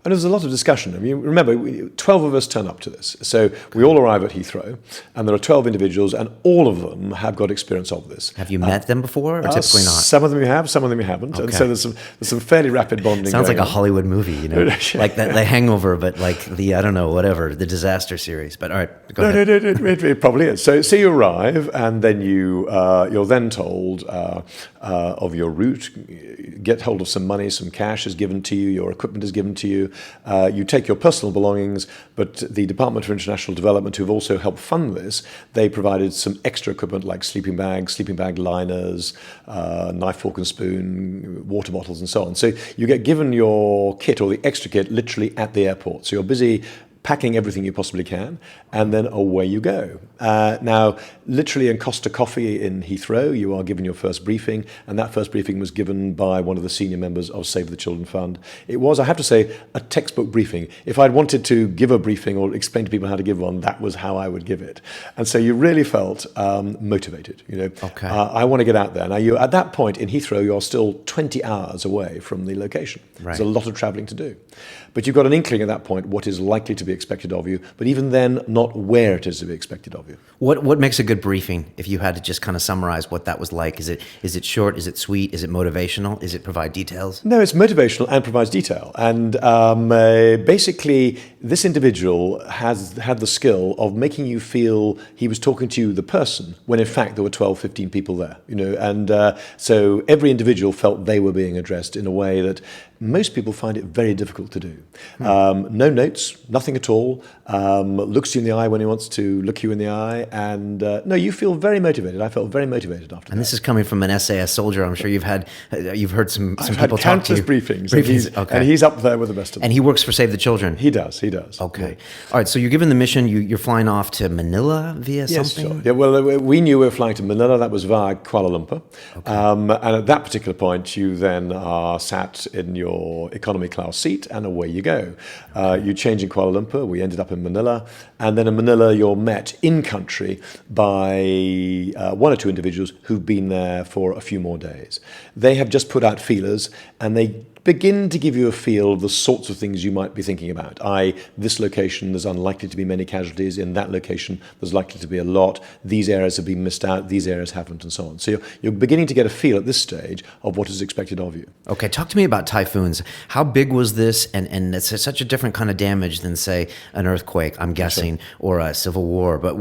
And there's a lot of discussion. I mean, remember, 12 of us turn up to this. So we all arrive at Heathrow, and there are 12 individuals, and all of them have got experience of this. Have you met them before, or typically not? Some of them you have, some of them you haven't. Okay. And so there's some fairly rapid bonding. Sounds like a on. Hollywood movie, you know, like the Hangover, but like the, I don't know, whatever, the disaster series. But all right, go ahead. No, it probably is. So you arrive, and then you're then told of your route. Get hold of some money, some cash is given to you, your equipment is given to you. You take your personal belongings, but the Department for International Development, who've also helped fund this, they provided some extra equipment like sleeping bag liners, knife, fork and spoon, water bottles and so on. So you get given your kit or the extra kit literally at the airport. So you're busy packing everything you possibly can, and then away you go. Now, literally in Costa Coffee in Heathrow, you are given your first briefing, and that first briefing was given by one of the senior members of Save the Children Fund. It was, I have to say, a textbook briefing. If I'd wanted to give a briefing or explain to people how to give one, that was how I would give it. And so you really felt motivated. You know, okay. I want to get out there. Now, you at that point in Heathrow, you're still 20 hours away from the location. Right. There's a lot of travelling to do. But you've got an inkling at that point what is likely to be expected of you, but even then, not where it is to be expected of you. What makes a good briefing? If you had to just kind of summarize what that was like, is it short? Is it sweet? Is it motivational? Is it provide details? No, it's motivational and provides detail. And basically, this individual has had the skill of making you feel he was talking to you, the person, when in fact there were 12, 15 people there. You know, and so every individual felt they were being addressed in a way that most people find it very difficult to do. No notes, nothing at all. Looks you in the eye when he wants to look you in the eye, and no, you feel very motivated. I felt very motivated after that. And this is coming from an SAS soldier. I'm sure you've heard some I've people had talk to you. countless briefings. Okay. And he's up there with the best of them. And he works for Save the Children. He does. Okay. Yeah. All right. So you're given the mission. You're flying off to Manila via something? Sure. Yeah, well, we knew we were flying to Manila. That was via Kuala Lumpur. Okay. And at that particular point, you then are sat in your economy class seat, and away you go. You change in Kuala Lumpur. We ended up in Manila. And then in Manila, you're met in country by one or two individuals who've been there for a few more days. They have just put out feelers, and they begin to give you a feel of the sorts of things you might be thinking about. This location, there's unlikely to be many casualties. In that location, there's likely to be a lot. These areas have been missed out. These areas haven't, and so on. So you're beginning to get a feel at this stage of what is expected of you. Okay, talk to me about typhoons. How big was this? And it's such a different kind of damage than, say, an earthquake, I'm guessing, or a civil war. But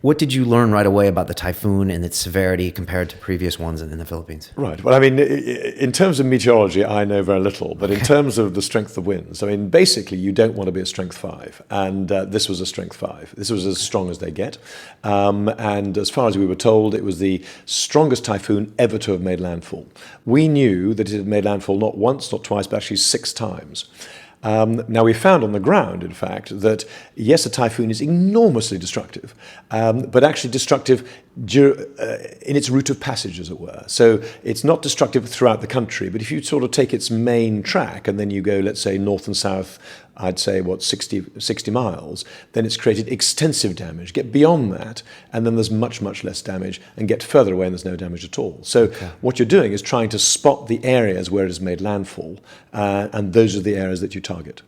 what did you learn right away about the typhoon and its severity compared to previous ones in the Philippines? Right. Well, I mean, in terms of meteorology, I know very little. But in terms of the strength of winds, I mean, basically, you don't want to be a strength 5. And this was a strength 5. This was as strong as they get. And as far as we were told, it was the strongest typhoon ever to have made landfall. We knew that it had made landfall not once, not twice, but actually 6 times. Now, we found on the ground, in fact, that yes, a typhoon is enormously destructive, but actually destructive in its route of passage, as it were. So it's not destructive throughout the country, but if you sort of take its main track and then you go, let's say, north and south, I'd say, 60 miles, then it's created extensive damage. Get beyond that, and then there's much, much less damage, and get further away and there's no damage at all. So what you're doing is trying to spot the areas where it has made landfall, and those are the areas that you target.